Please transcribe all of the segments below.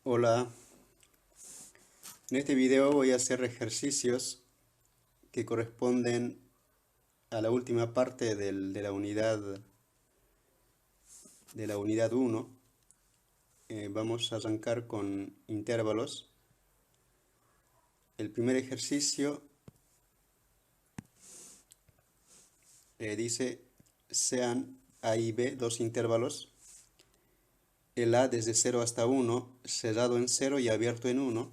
Hola, en este video voy a hacer ejercicios que corresponden a la última parte de la unidad 1. Vamos a arrancar con intervalos. El primer ejercicio dice sean A y B dos intervalos. El A desde 0 hasta 1, cerrado en 0 y abierto en 1.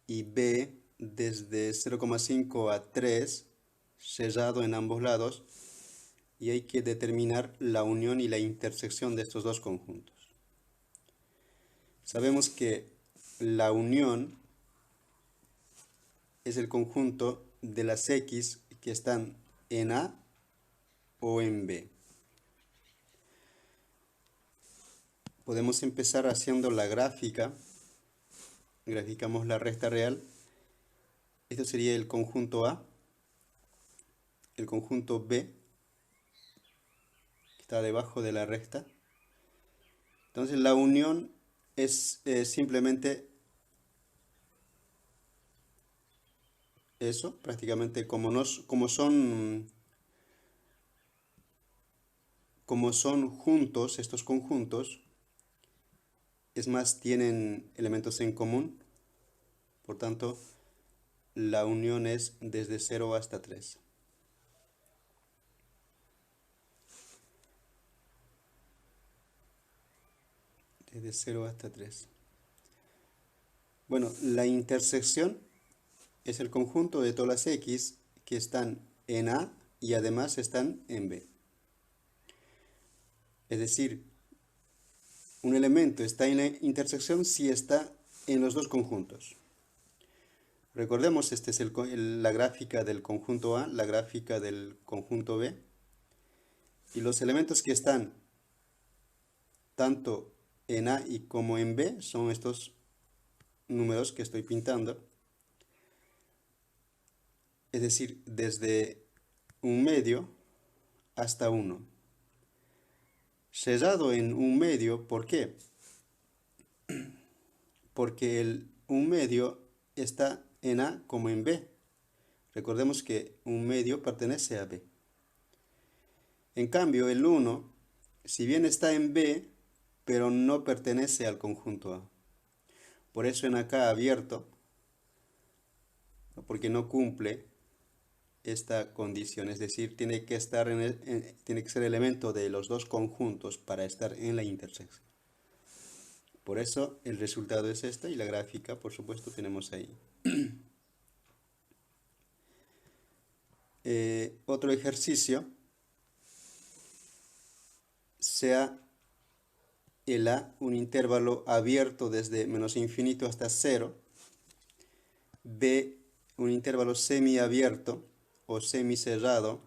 Y B desde 0,5 a 3, cerrado en ambos lados. Y hay que determinar la unión y la intersección de estos dos conjuntos. Sabemos que la unión es el conjunto de las X que están en A o en B. Podemos empezar haciendo la gráfica. Graficamos la recta real. Esto sería el conjunto A. El conjunto B, que está debajo de la recta. Entonces la unión es simplemente eso, prácticamente como son juntos estos conjuntos, es más, tienen elementos en común, por tanto, la unión es desde 0 hasta 3. Desde 0 hasta 3. Bueno, la intersección es el conjunto de todas las X que están en A y además están en B. Es decir, un elemento está en la intersección si está en los dos conjuntos. Recordemos, esta es la gráfica del conjunto A, la gráfica del conjunto B. Y los elementos que están tanto en A y como en B son estos números que estoy pintando. Es decir, desde un medio hasta 1. Cerrado en un medio, ¿por qué? Porque el un medio está en A como en B. Recordemos que un medio pertenece a B. En cambio, el 1, si bien está en B, pero no pertenece al conjunto A. Por eso en acá abierto, porque no cumple esta condición, es decir, tiene que ser elemento de los dos conjuntos para estar en la intersección. Por eso el resultado es esta y la gráfica, por supuesto, tenemos ahí. Otro ejercicio, sea el A un intervalo abierto desde menos infinito hasta 0, B un intervalo semiabierto o semicerrado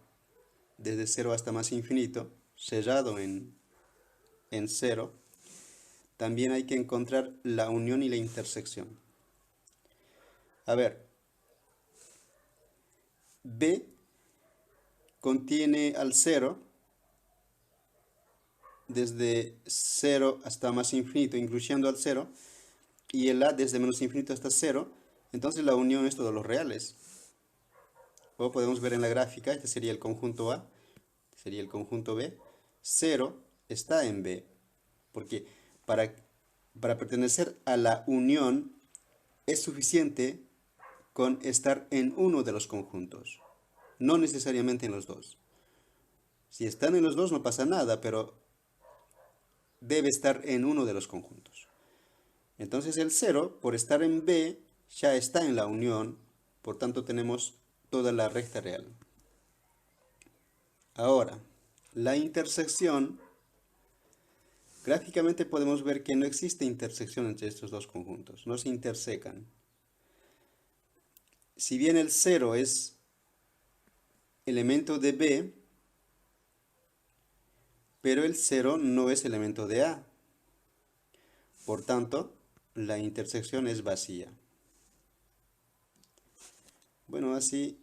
desde 0 hasta más infinito, cerrado en 0. También hay que encontrar la unión y la intersección. A ver, B contiene al 0 desde 0 hasta más infinito, incluyendo al 0, y el A desde menos infinito hasta 0, entonces la unión es todos los reales. O podemos ver en la gráfica, este sería el conjunto A, este sería el conjunto B. 0 está en B, porque para pertenecer a la unión es suficiente con estar en uno de los conjuntos, no necesariamente en los dos. Si están en los dos no pasa nada, pero debe estar en uno de los conjuntos. Entonces el 0, por estar en B, ya está en la unión, por tanto tenemos toda la recta real. Ahora, la intersección, gráficamente podemos ver que no existe intersección entre estos dos conjuntos, no se intersecan. Si bien el 0 es elemento de B, pero el 0 no es elemento de A. Por tanto, la intersección es vacía. Bueno, así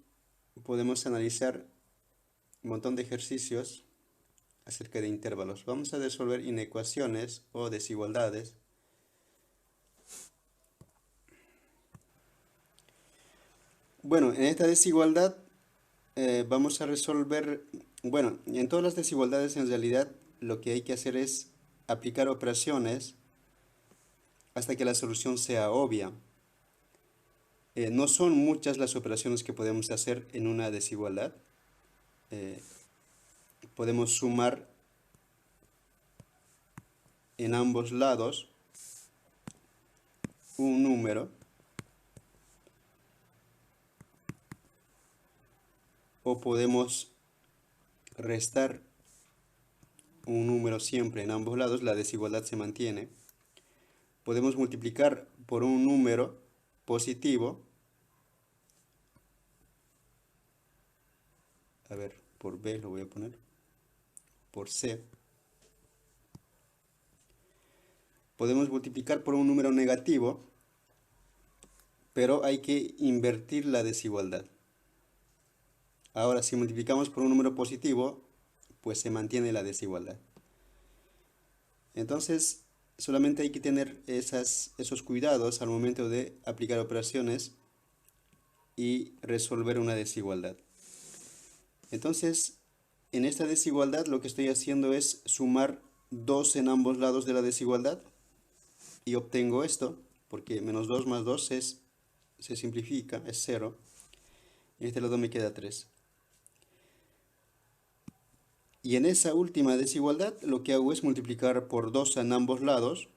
podemos analizar un montón de ejercicios acerca de intervalos. Vamos a resolver inecuaciones o desigualdades. Bueno, en esta desigualdad vamos a resolver, bueno, en todas las desigualdades en realidad lo que hay que hacer es aplicar operaciones hasta que la solución sea obvia. No son muchas las operaciones que podemos hacer en una desigualdad. Eh, Podemos sumar en ambos lados un número o podemos restar un número siempre en ambos lados, la desigualdad se mantiene. Podemos multiplicar por un número positivo, a ver, por B lo voy a poner, por C. Podemos multiplicar por un número negativo, pero hay que invertir la desigualdad. Ahora, si multiplicamos por un número positivo, pues se mantiene la desigualdad. Entonces, solamente hay que tener esos cuidados al momento de aplicar operaciones y resolver una desigualdad. Entonces, en esta desigualdad lo que estoy haciendo es sumar 2 en ambos lados de la desigualdad y obtengo esto, porque menos 2 más 2 se simplifica, es 0. En este lado me queda 3. Y en esa última desigualdad lo que hago es multiplicar por 2 en ambos lados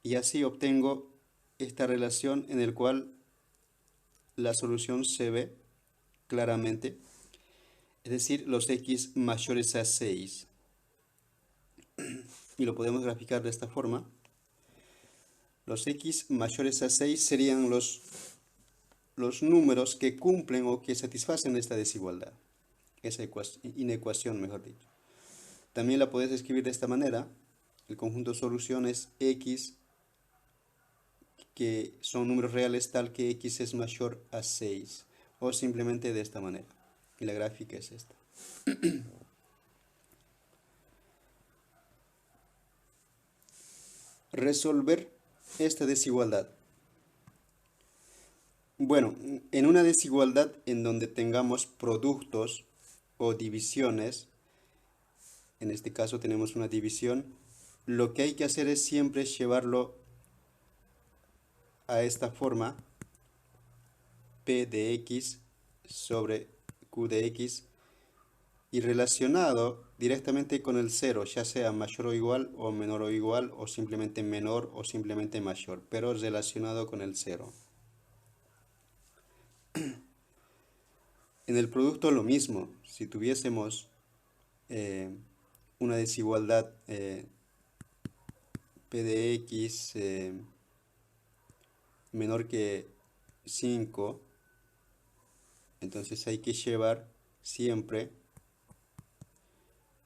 y así obtengo esta relación en el cual la solución se ve claramente, es decir, los x mayores a 6. Y lo podemos graficar de esta forma. Los x mayores a 6 serían los números que cumplen o que satisfacen esta desigualdad, esa inecuación, mejor dicho. También la puedes escribir de esta manera. El conjunto de soluciones x, que son números reales tal que x es mayor a 6. O simplemente de esta manera. Y la gráfica es esta. Resolver esta desigualdad. Bueno, en una desigualdad en donde tengamos productos o divisiones, en este caso tenemos una división, lo que hay que hacer es siempre llevarlo a esta forma, P de x sobre Q de x, y relacionado directamente con el 0, ya sea mayor o igual, o menor o igual, o simplemente menor o simplemente mayor, pero relacionado con el 0. En el producto lo mismo, si tuviésemos una desigualdad P de x menor que 5, entonces hay que llevar siempre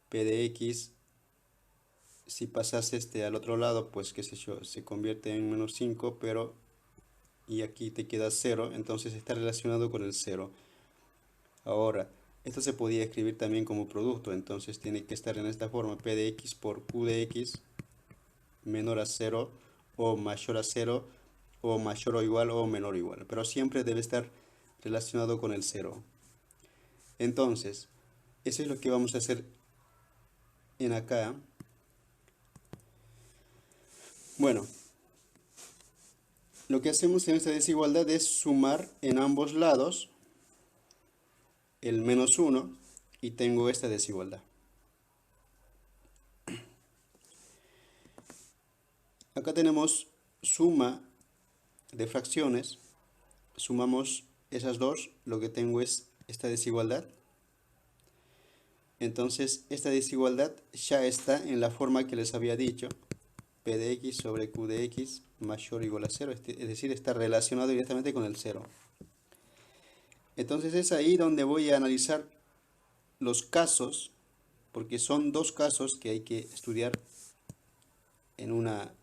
P de x, si pasas al otro lado, pues qué sé yo, se convierte en menos 5, pero y aquí te queda 0, entonces está relacionado con el 0. Ahora, esto se podía escribir también como producto, entonces tiene que estar en esta forma, P de x por Q de x menor a 0 o mayor a 0 o mayor o igual o menor o igual, pero siempre debe estar relacionado con el 0. Entonces, eso es lo que vamos a hacer en acá. Bueno, lo que hacemos en esta desigualdad es sumar en ambos lados el menos 1 y tengo esta desigualdad. Acá tenemos suma de fracciones, sumamos esas dos, lo que tengo es esta desigualdad. Entonces esta desigualdad ya está en la forma que les había dicho, P de x sobre Q de x mayor o igual a 0, es decir, está relacionado directamente con el 0. Entonces es ahí donde voy a analizar los casos, porque son dos casos que hay que estudiar en una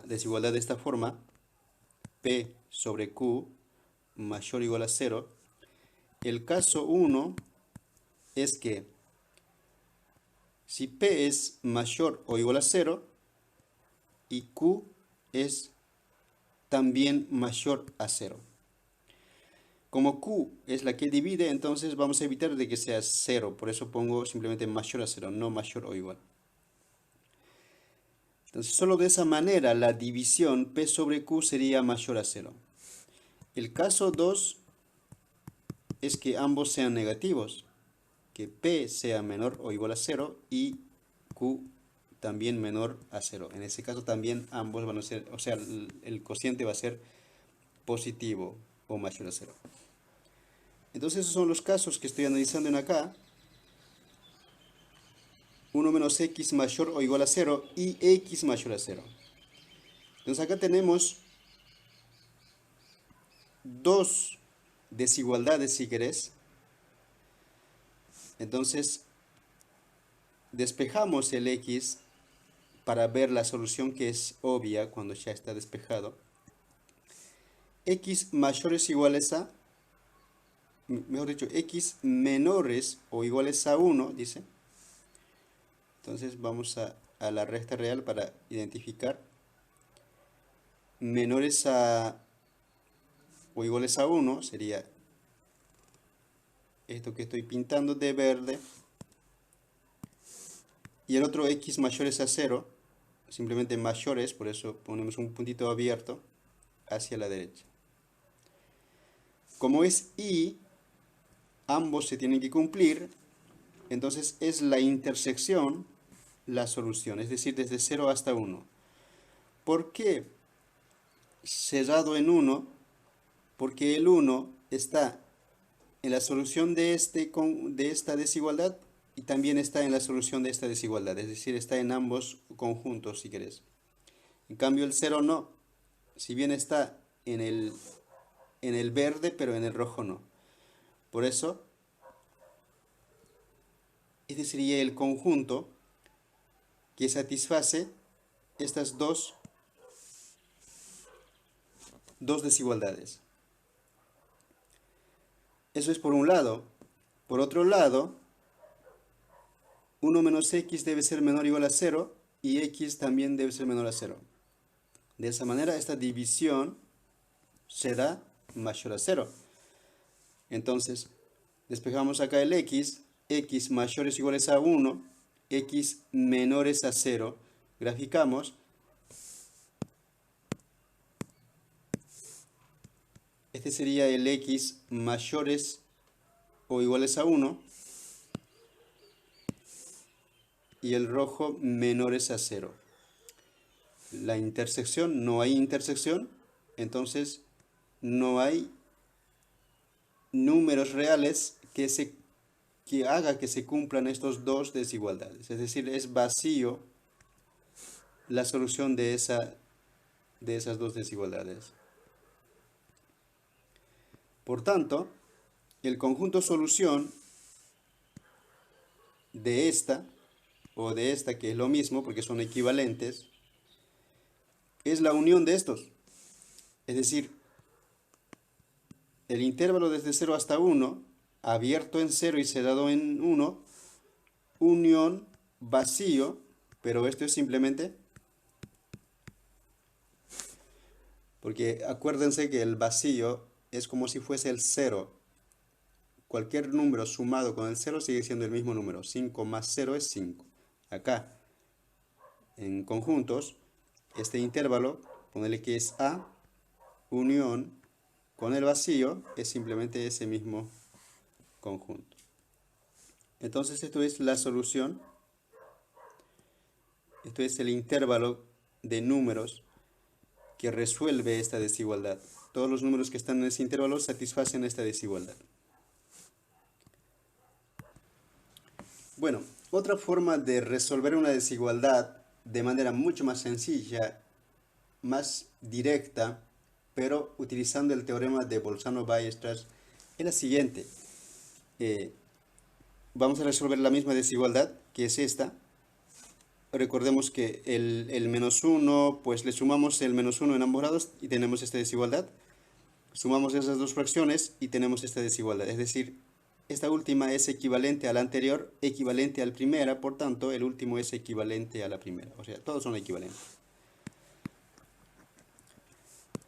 desigualdad de esta forma, P sobre Q mayor o igual a 0. El caso 1 es que si P es mayor o igual a 0 y Q es también mayor a 0. Como Q es la que divide, entonces vamos a evitar de que sea 0. Por eso pongo simplemente mayor a 0, no mayor o igual. Entonces, solo de esa manera la división P sobre Q sería mayor a 0. El caso 2 es que ambos sean negativos, que P sea menor o igual a 0 y Q también menor a 0. En ese caso también ambos van a ser, o sea, el cociente va a ser positivo o mayor a 0. Entonces esos son los casos que estoy analizando en acá. 1 menos x mayor o igual a 0 y x mayor a 0. Entonces acá tenemos dos desigualdades si querés. Entonces despejamos el x para ver la solución que es obvia cuando ya está despejado. X mayores o iguales a, mejor dicho, x menores o iguales a 1, dice. Entonces vamos a la recta real para identificar. Menores a o iguales a 1 sería esto que estoy pintando de verde. Y el otro x mayores a 0, simplemente mayores, por eso ponemos un puntito abierto hacia la derecha. Como es y, ambos se tienen que cumplir, entonces es la intersección la solución, es decir, desde 0 hasta 1. ¿Por qué cerrado en 1? Porque el 1 está en la solución de esta desigualdad y también está en la solución de esta desigualdad, es decir, está en ambos conjuntos si querés. En cambio el 0 no, si bien está en el verde, pero en el rojo no. Por eso, este sería el conjunto que satisface estas dos desigualdades. Eso es por un lado. Por otro lado, 1 menos x debe ser menor o igual a 0 y x también debe ser menor a 0. De esa manera, esta división será mayor a 0. Entonces, despejamos acá el x mayores o iguales a 1, x menores a 0. Graficamos. Este sería el x mayores o iguales a 1 y el rojo menores a 0. La intersección, no hay intersección, entonces no hay números reales que haga que se cumplan estos dos desigualdades. Es decir, es vacío la solución de esas dos desigualdades. Por tanto, el conjunto solución de esta o de esta, que es lo mismo porque son equivalentes, es la unión de estos. Es decir, el intervalo desde 0 hasta 1, abierto en 0 y cerrado en 1, unión vacío, pero esto es simplemente, porque acuérdense que el vacío es como si fuese el 0. Cualquier número sumado con el 0 sigue siendo el mismo número. 5 más 0 es 5. Acá, en conjuntos, este intervalo, ponele que es A, unión con el vacío, es simplemente ese mismo conjunto. Entonces esto es la solución. Esto es el intervalo de números que resuelve esta desigualdad. Todos los números que están en ese intervalo satisfacen esta desigualdad. Bueno, otra forma de resolver una desigualdad de manera mucho más sencilla, más directa, pero utilizando el teorema de Bolzano-Weierstrass, es la siguiente. Vamos a resolver la misma desigualdad, que es esta. Recordemos que el menos 1, pues le sumamos el menos 1 en ambos lados y tenemos esta desigualdad. Sumamos esas dos fracciones y tenemos esta desigualdad. Es decir, esta última es equivalente a la anterior, equivalente a la primera, por tanto, el último es equivalente a la primera. O sea, todos son equivalentes.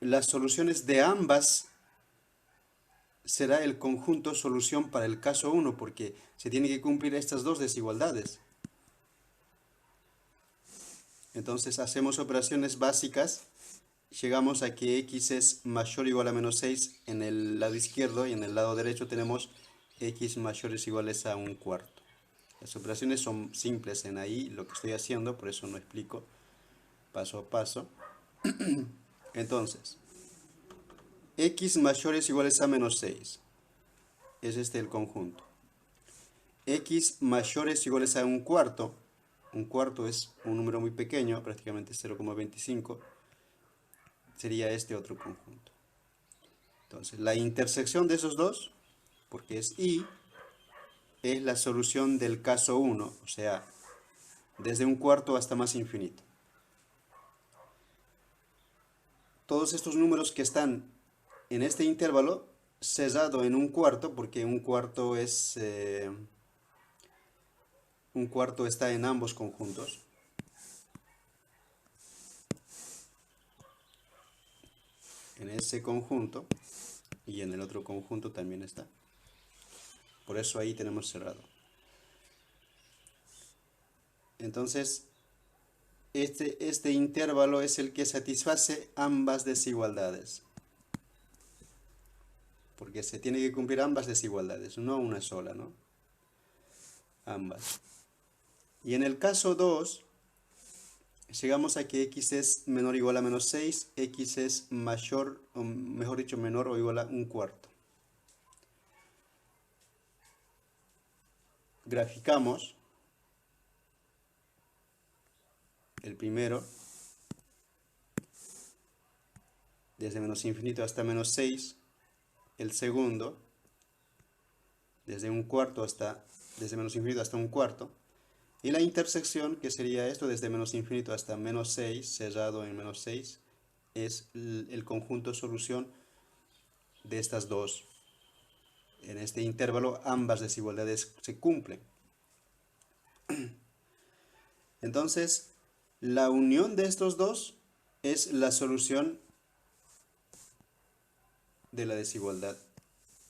las soluciones de ambas será el conjunto solución para el caso 1, porque se tiene que cumplir estas dos desigualdades. Entonces hacemos operaciones básicas, llegamos a que x es mayor o igual a menos 6 en el lado izquierdo y en el lado derecho tenemos x mayores o iguales a un cuarto. Las operaciones son simples en ahí, lo que estoy haciendo, por eso no explico paso a paso. Entonces, x mayores o iguales a menos 6, es este el conjunto. X mayores o iguales a un cuarto es un número muy pequeño, prácticamente 0,25, sería este otro conjunto. Entonces, la intersección de esos dos, porque es y, es la solución del caso 1, o sea, desde un cuarto hasta más infinito. Todos estos números que están en este intervalo, cesado en un cuarto, porque un cuarto está en ambos conjuntos. En ese conjunto y en el otro conjunto también está. Por eso ahí tenemos cerrado. Entonces, este intervalo es el que satisface ambas desigualdades. Porque se tiene que cumplir ambas desigualdades, no una sola, ¿no? Ambas. Y en el caso 2, llegamos a que x es menor o igual a menos 6, x es mayor, o mejor dicho, menor o igual a un cuarto. Graficamos el primero, desde menos infinito hasta menos 6, el segundo, desde menos infinito hasta un cuarto, y la intersección, que sería esto, desde menos infinito hasta menos 6, cerrado en menos 6, es el conjunto solución de estas dos. En este intervalo ambas desigualdades se cumplen. Entonces, la unión de estos dos es la solución de la desigualdad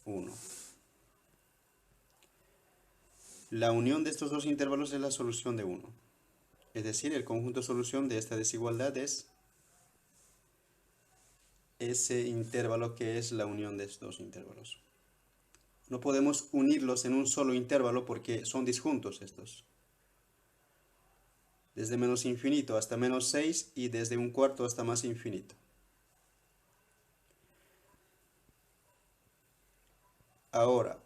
1. La unión de estos dos intervalos es la solución de 1. Es decir, el conjunto solución de esta desigualdad es ese intervalo que es la unión de estos dos intervalos. No podemos unirlos en un solo intervalo porque son disjuntos estos. Desde menos infinito hasta menos 6 y desde un cuarto hasta más infinito. Ahora,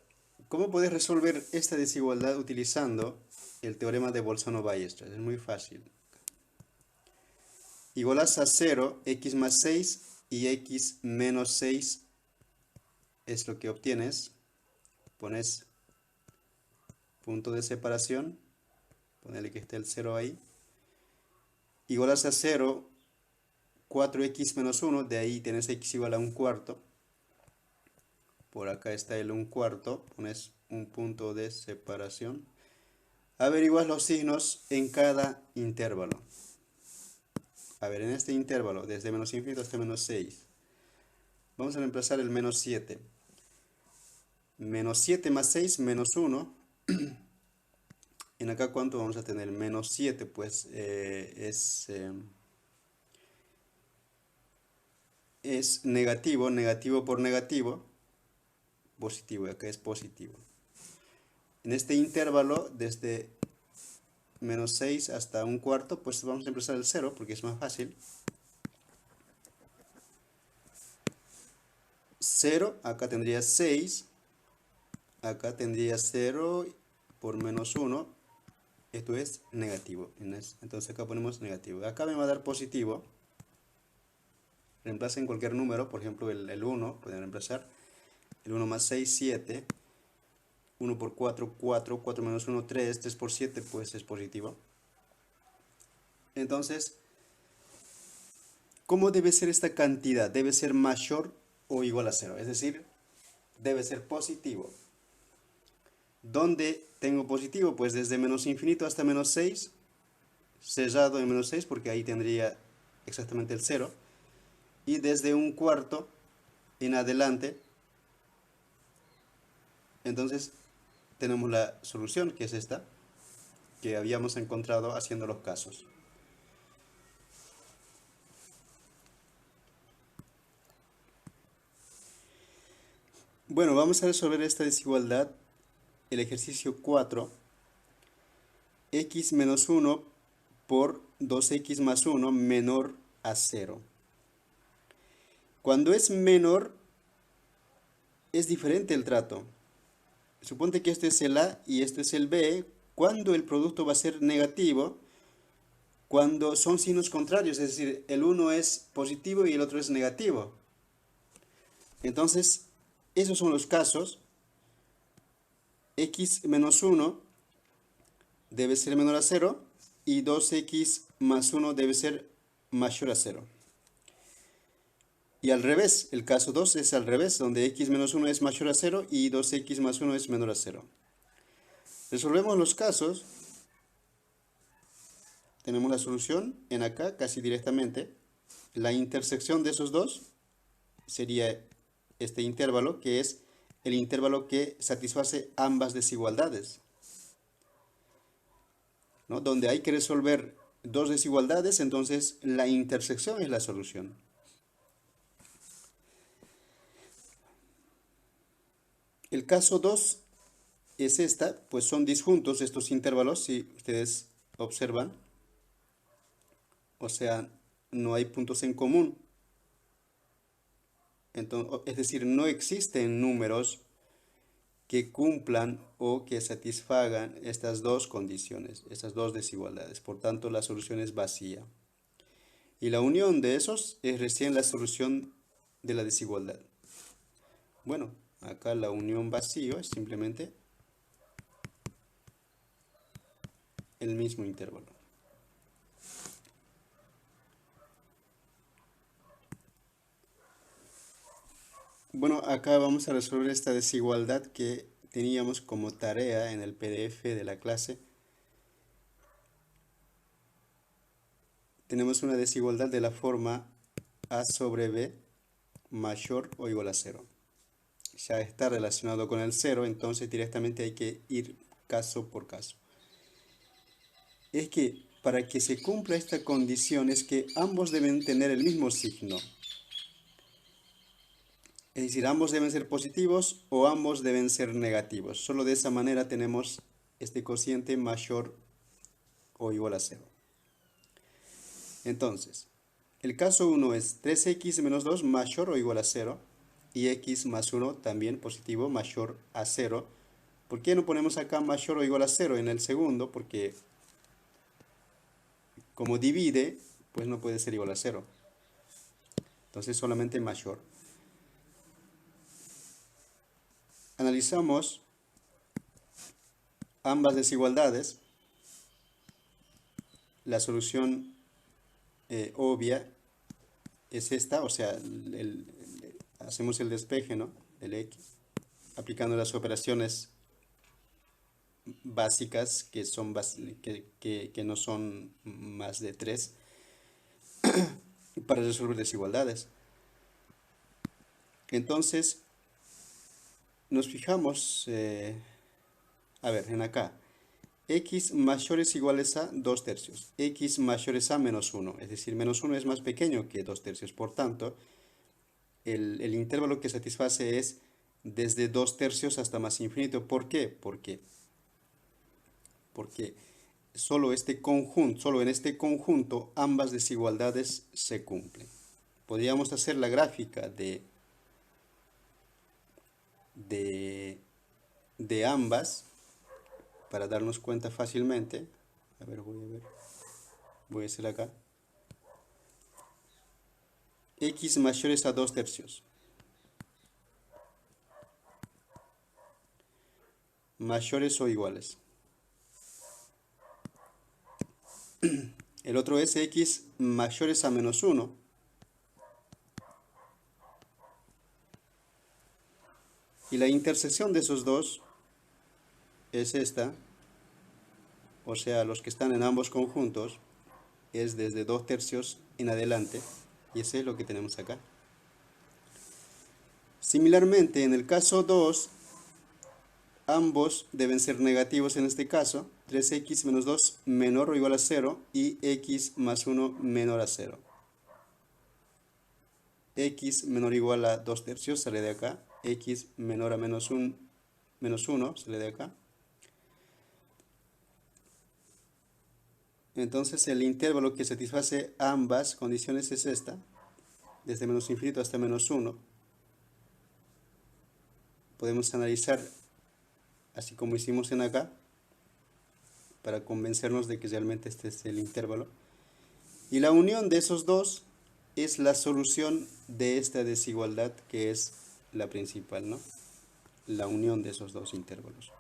¿cómo puedes resolver esta desigualdad utilizando el teorema de Bolzano-Weierstrass? Es muy fácil. Igualas a 0, x más 6 y x menos 6 es lo que obtienes. Pones punto de separación, ponele que esté el 0 ahí. Igualas a 0, 4x menos 1, de ahí tienes x igual a un cuarto. Por acá está el un cuarto, pones un punto de separación. Averiguas los signos en cada intervalo. A ver, en este intervalo, desde menos infinito hasta menos 6, vamos a reemplazar el menos 7. Menos 7 más 6, menos 1. En acá, ¿cuánto vamos a tener? Menos 7, pues es negativo, negativo por negativo, positivo, y acá es positivo. En este intervalo, desde menos 6 hasta un cuarto, pues vamos a empezar el 0 porque es más fácil. 0, acá tendría 6, acá tendría 0 por menos 1, esto es negativo. Entonces acá ponemos negativo. Acá me va a dar positivo. Reemplacen cualquier número, por ejemplo el 1, pueden reemplazar. El 1 más 6, 7. 1 por 4, 4. 4 menos 1, 3. 3 por 7, pues es positivo. Entonces, ¿cómo debe ser esta cantidad? Debe ser mayor o igual a 0. Es decir, debe ser positivo. ¿Dónde tengo positivo? Pues desde menos infinito hasta menos 6. Cerrado en menos 6 porque ahí tendría exactamente el 0. y desde un cuarto en adelante, entonces tenemos la solución, que es esta, que habíamos encontrado haciendo los casos. Bueno, vamos a resolver esta desigualdad, el ejercicio 4, x menos 1 por 2x más 1 menor a 0. Cuando es menor, es diferente el trato. Suponte que este es el A y este es el B. Cuando el producto va a ser negativo, cuando son signos contrarios, es decir, el uno es positivo y el otro es negativo. Entonces, esos son los casos. X menos 1 debe ser menor a 0 y 2x más 1 debe ser mayor a 0. Y al revés, el caso 2 es al revés, donde x menos 1 es mayor a 0 y 2x más 1 es menor a 0. Resolvemos los casos. Tenemos la solución en acá casi directamente. La intersección de esos dos sería este intervalo, que es el intervalo que satisface ambas desigualdades, ¿no? Donde hay que resolver dos desigualdades, entonces la intersección es la solución. El caso 2 es esta, pues son disjuntos estos intervalos, si ustedes observan. O sea, no hay puntos en común. Entonces, es decir, no existen números que cumplan o que satisfagan estas dos condiciones, estas dos desigualdades. Por tanto, la solución es vacía. Y la unión de esos es recién la solución de la desigualdad. Bueno, acá la unión vacío es simplemente el mismo intervalo. Bueno, acá vamos a resolver esta desigualdad que teníamos como tarea en el PDF de la clase. Tenemos una desigualdad de la forma a sobre b mayor o igual a 0. Ya está relacionado con el 0, entonces directamente hay que ir caso por caso. Es que para que se cumpla esta condición es que ambos deben tener el mismo signo. Es decir, ambos deben ser positivos o ambos deben ser negativos. Solo de esa manera tenemos este cociente mayor o igual a 0. Entonces, el caso 1 es 3x menos 2 mayor o igual a 0 y x más 1 también positivo mayor a 0. ¿Por qué no ponemos acá mayor o igual a 0 en el segundo? Porque como divide, pues no puede ser igual a 0. Entonces solamente mayor. Analizamos ambas desigualdades. La solución obvia es esta, o sea, hacemos el despeje, ¿no?, del x, aplicando las operaciones básicas que no son más de 3 para resolver desigualdades. Entonces, nos fijamos, a ver, en acá, x mayores iguales a 2 tercios, x mayores a menos 1, es decir, menos 1 es más pequeño que 2 tercios, por tanto, el intervalo que satisface es desde 2 tercios hasta más infinito. ¿Por qué? Porque solo en este conjunto ambas desigualdades se cumplen. Podríamos hacer la gráfica de ambas para darnos cuenta fácilmente. A ver, voy a hacer acá. X mayores a 2 tercios. Mayores o iguales. El otro es x mayores a menos 1. Y la intersección de esos dos es esta. O sea, los que están en ambos conjuntos es desde 2 tercios en adelante. Y eso es lo que tenemos acá. Similarmente, en el caso 2, ambos deben ser negativos en este caso. 3x menos 2 menor o igual a 0 y x más 1 menor a 0. X menor o igual a 2 tercios sale de acá. X menor a menos 1 sale de acá. Entonces el intervalo que satisface ambas condiciones es esta, desde menos infinito hasta menos 1. Podemos analizar así como hicimos en acá, para convencernos de que realmente este es el intervalo. Y la unión de esos dos es la solución de esta desigualdad que es la principal, ¿no? La unión de esos dos intervalos.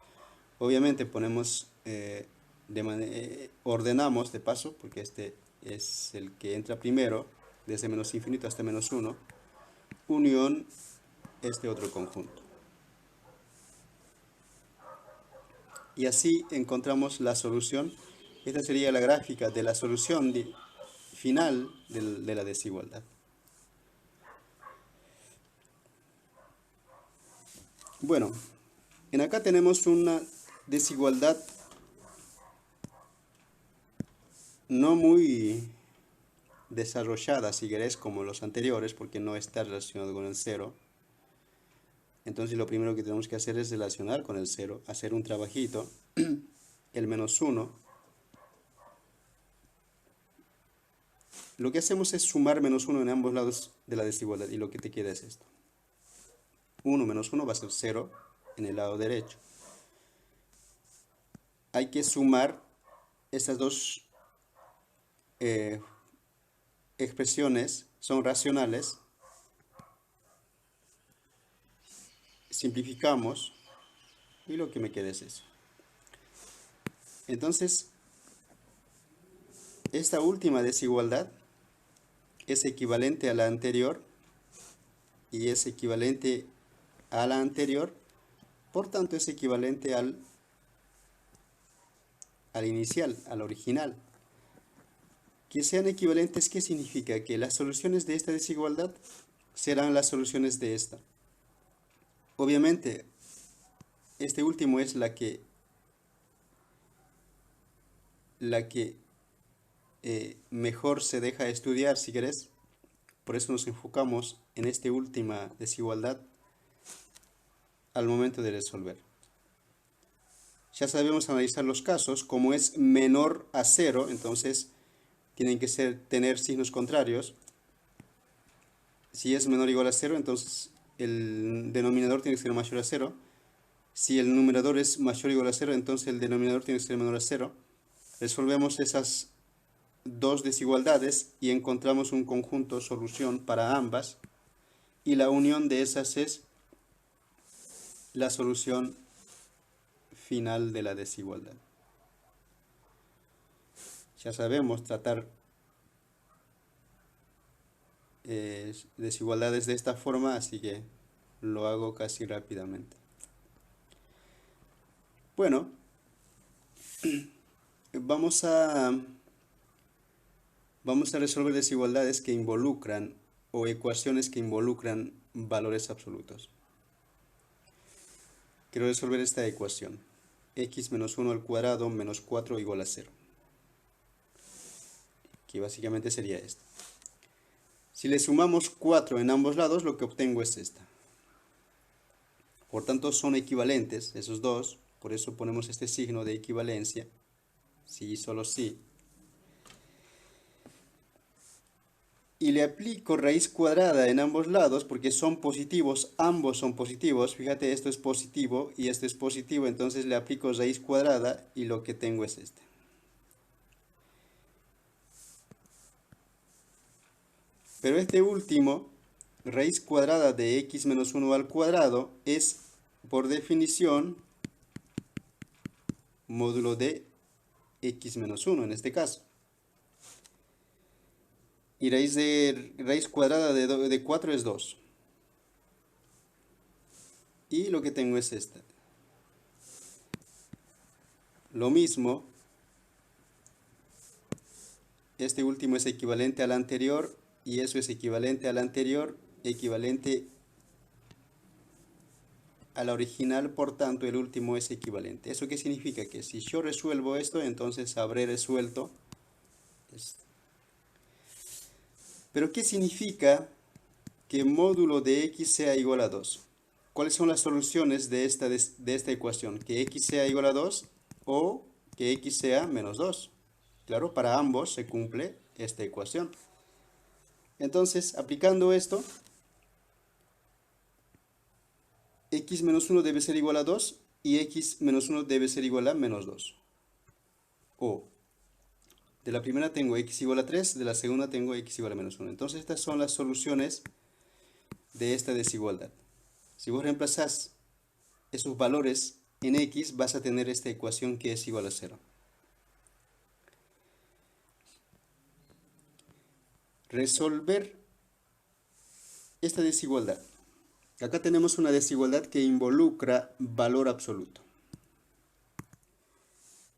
Obviamente ponemos, ordenamos de paso, porque este es el que entra primero, desde menos infinito hasta menos 1, unión este otro conjunto. Y así encontramos la solución. Esta sería la gráfica de la solución final de la desigualdad. Bueno, en acá tenemos una desigualdad no muy desarrollada, si querés, como los anteriores, porque no está relacionado con el 0. Entonces lo primero que tenemos que hacer es relacionar con el 0, hacer un trabajito, el menos 1. Lo que hacemos es sumar menos 1 en ambos lados de la desigualdad y lo que te queda es esto. 1 menos 1 va a ser 0 en el lado derecho. Hay que sumar estas dos expresiones, son racionales. Simplificamos y lo que me queda es eso. Entonces, esta última desigualdad es equivalente a la anterior y es equivalente a la anterior, por tanto es equivalente al inicial, al original. Que sean equivalentes, ¿qué significa? Que las soluciones de esta desigualdad serán las soluciones de esta. Obviamente, este último es la que mejor se deja estudiar, si querés. Por eso nos enfocamos en esta última desigualdad al momento de resolver. Ya sabemos analizar los casos. Como es menor a 0, entonces tienen que tener signos contrarios. Si es menor o igual a 0, entonces el denominador tiene que ser mayor a 0. Si el numerador es mayor o igual a 0, entonces el denominador tiene que ser menor a 0. Resolvemos esas dos desigualdades y encontramos un conjunto solución para ambas. Y la unión de esas es la solución final de la desigualdad. Ya sabemos tratar desigualdades de esta forma, así que lo hago casi rápidamente. Bueno, vamos a resolver desigualdades que involucran o ecuaciones que involucran valores absolutos. Quiero resolver esta ecuación. X menos 1 al cuadrado menos 4 igual a 0. Que básicamente sería esta. Si le sumamos 4 en ambos lados, lo que obtengo es esta. Por tanto, son equivalentes esos dos. Por eso ponemos este signo de equivalencia. Sí y solo sí. Y le aplico raíz cuadrada en ambos lados porque son positivos, ambos son positivos. Fíjate, esto es positivo y esto es positivo, entonces le aplico raíz cuadrada y lo que tengo es este. Pero este último, raíz cuadrada de x menos 1 al cuadrado, es por definición módulo de x menos 1 en este caso. Y raíz cuadrada de 4 es 2. Y lo que tengo es esta. Lo mismo, este último es equivalente al anterior y eso es equivalente al anterior, equivalente a la original, por tanto el último es equivalente. ¿Eso qué significa? Que si yo resuelvo esto, entonces habré resuelto esto. Pero ¿qué significa que módulo de x sea igual a 2? ¿Cuáles son las soluciones de esta ecuación? Que x sea igual a 2 o que x sea menos 2. Claro, para ambos se cumple esta ecuación. Entonces, aplicando esto, x menos 1 debe ser igual a 2 y x menos 1 debe ser igual a menos 2. O, de la primera tengo x igual a 3, de la segunda tengo x igual a menos 1. Entonces, estas son las soluciones de esta desigualdad. Si vos reemplazás esos valores en x, vas a tener esta ecuación que es igual a 0. Resolver esta desigualdad. Acá tenemos una desigualdad que involucra valor absoluto.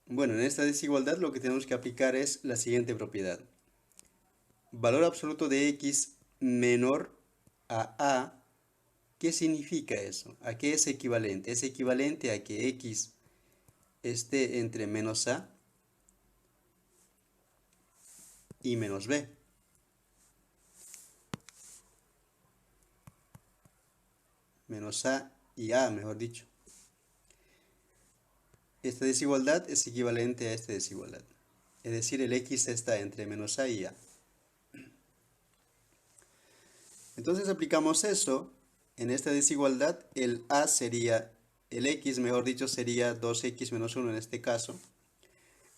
Bueno, en esta desigualdad lo que tenemos que aplicar es la siguiente propiedad. Valor absoluto de x menor a. ¿Qué significa eso? ¿A qué es equivalente? Es equivalente a que x esté entre menos a y menos b. Menos a y a, mejor dicho. Esta desigualdad es equivalente a esta desigualdad. Es decir, el x está entre menos a y a. Entonces aplicamos eso. En esta desigualdad, el a sería, el x, mejor dicho, sería 2x menos 1 en este caso.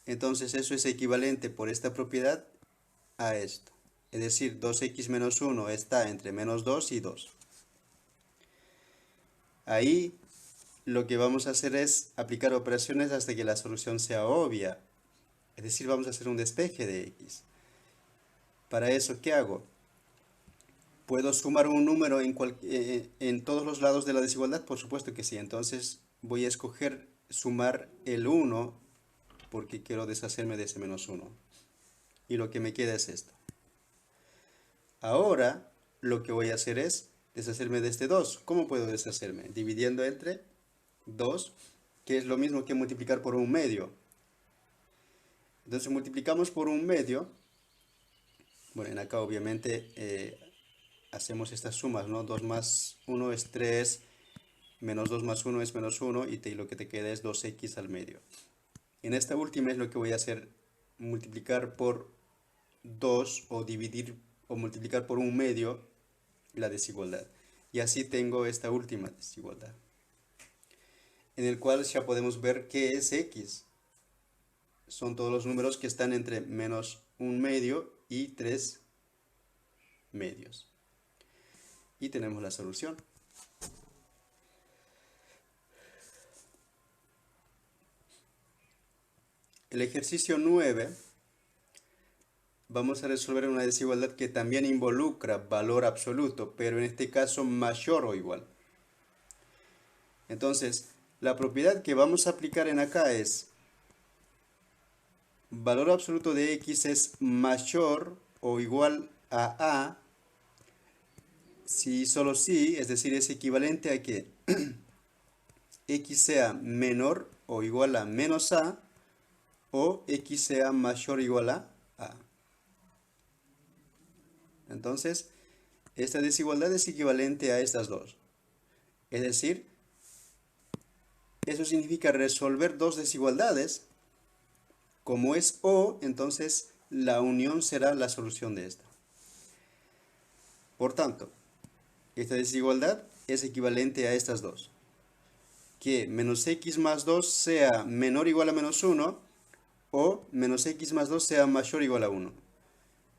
Entonces eso es equivalente por esta propiedad a esto. Es decir, 2x menos 1 está entre menos 2 y 2. Ahí lo que vamos a hacer es aplicar operaciones hasta que la solución sea obvia. Es decir, vamos a hacer un despeje de x. Para eso, ¿qué hago? ¿Puedo sumar un número en todos los lados de la desigualdad? Por supuesto que sí. Entonces voy a escoger sumar el 1 porque quiero deshacerme de ese menos 1. Y lo que me queda es esto. Ahora lo que voy a hacer es deshacerme de este 2. ¿Cómo puedo deshacerme? Dividiendo entre 2, que es lo mismo que multiplicar por un medio. Entonces multiplicamos por un medio. Bueno, en acá obviamente hacemos estas sumas, ¿no? 2 más 1 es 3, menos 2 más 1 es menos 1 y lo que te queda es 2x al medio. En esta última es lo que voy a hacer, multiplicar por 2 o dividir o multiplicar por un medio la desigualdad. Y así tengo esta última desigualdad, en el cual ya podemos ver qué es x. Son todos los números que están entre menos un medio y 3 medios. Y tenemos la solución. El ejercicio 9, vamos a resolver una desigualdad que también involucra valor absoluto, pero en este caso mayor o igual. Entonces, la propiedad que vamos a aplicar en acá es valor absoluto de x es mayor o igual a si solo si, es decir, es equivalente a que x sea menor o igual a menos a o x sea mayor o igual a a. Entonces, esta desigualdad es equivalente a estas dos. Es decir, eso significa resolver dos desigualdades. Como es o, entonces la unión será la solución de esta. Por tanto, esta desigualdad es equivalente a estas dos. Que menos x más 2 sea menor o igual a menos 1 o menos x más 2 sea mayor o igual a 1.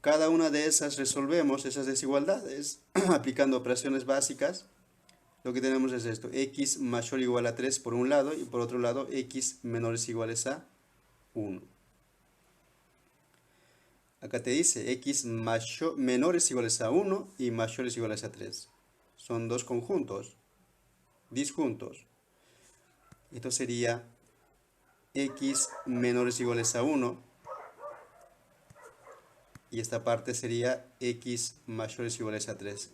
Cada una de esas resolvemos esas desigualdades aplicando operaciones básicas. Lo que tenemos es esto, x mayor o igual a 3 por un lado y por otro lado x menores o iguales a 1. Acá te dice x menores o iguales a 1 y mayores o iguales a 3. Son dos conjuntos disjuntos. Esto sería x menores o iguales a 1 y esta parte sería x mayores o iguales a 3.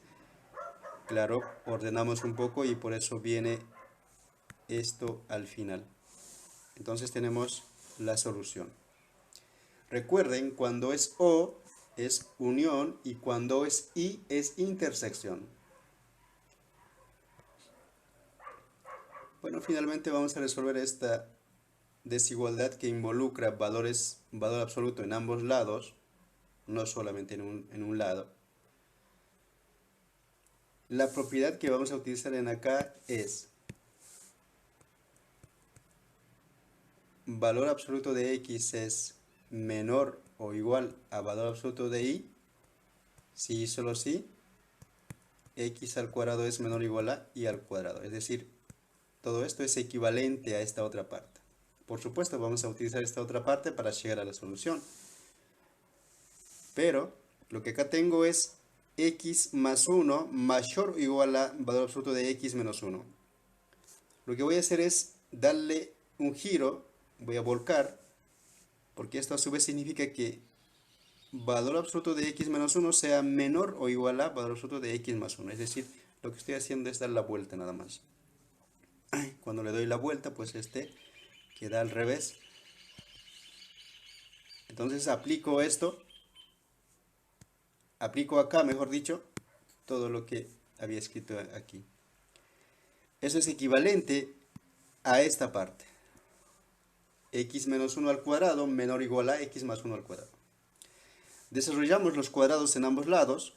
Claro, ordenamos un poco y por eso viene esto al final. Entonces tenemos la solución. Recuerden, cuando es O es unión y cuando es I es intersección. Bueno, finalmente vamos a resolver esta desigualdad que involucra valor absoluto en ambos lados, no solamente en un lado. La propiedad que vamos a utilizar en acá es valor absoluto de x es menor o igual a valor absoluto de y, si y solo si, x al cuadrado es menor o igual a y al cuadrado. Es decir, todo esto es equivalente a esta otra parte. Por supuesto, vamos a utilizar esta otra parte para llegar a la solución. Pero lo que acá tengo es x más 1 mayor o igual a valor absoluto de x menos 1. Lo que voy a hacer es darle un giro, voy a volcar, porque esto a su vez significa que valor absoluto de x menos 1 sea menor o igual a valor absoluto de x más 1. Es decir, lo que estoy haciendo es dar la vuelta nada más. Cuando le doy la vuelta, pues este queda al revés. Entonces aplico esto, aplico acá, mejor dicho, todo lo que había escrito aquí. Eso es equivalente a esta parte. X menos 1 al cuadrado menor o igual a x más 1 al cuadrado. Desarrollamos los cuadrados en ambos lados,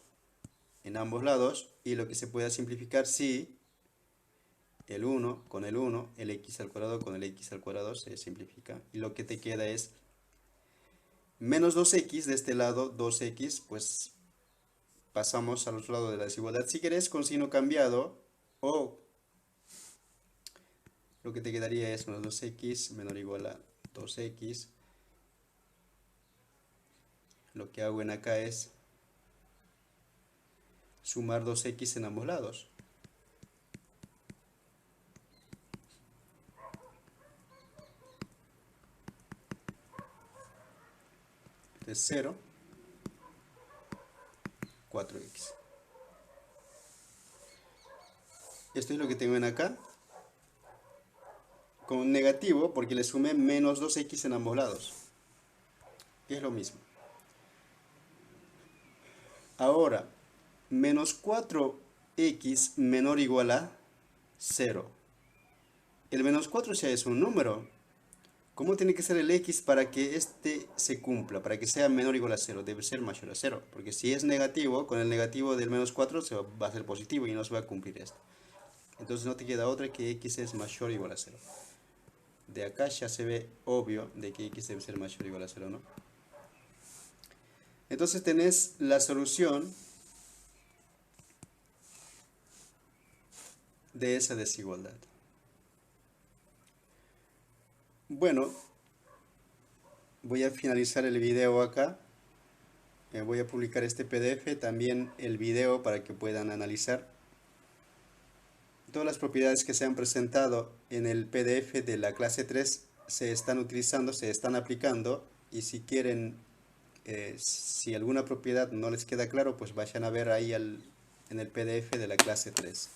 y lo que se pueda simplificar si el 1 con el 1, el x al cuadrado con el x al cuadrado se simplifica. Y lo que te queda es menos 2x, de este lado 2x, pues pasamos al otro lado de la desigualdad. Si querés con signo cambiado, o lo que te quedaría es menos 2x menor o igual a 2x. Lo que hago en acá es sumar 2x en ambos lados. Entonces 0, 4x. Esto es lo que tengo en acá. Con negativo porque le sumé menos 2x en ambos lados. Que es lo mismo. Ahora, menos 4x menor o igual a 0. El menos 4 ya es un número. ¿Cómo tiene que ser el x para que este se cumpla? Para que sea menor o igual a 0. Debe ser mayor a 0. Porque si es negativo, con el negativo del menos 4 va a ser positivo y no se va a cumplir esto. Entonces no te queda otra que x es mayor o igual a 0. De acá ya se ve obvio de que x debe ser mayor o igual a 0, ¿no? Entonces tenés la solución de esa desigualdad. Bueno, voy a finalizar el video acá. Voy a publicar este PDF, también el video para que puedan analizar. Todas las propiedades que se han presentado en el PDF de la clase 3 se están utilizando, se están aplicando, y si quieren, si alguna propiedad no les queda claro, pues vayan a ver ahí en el PDF de la clase 3.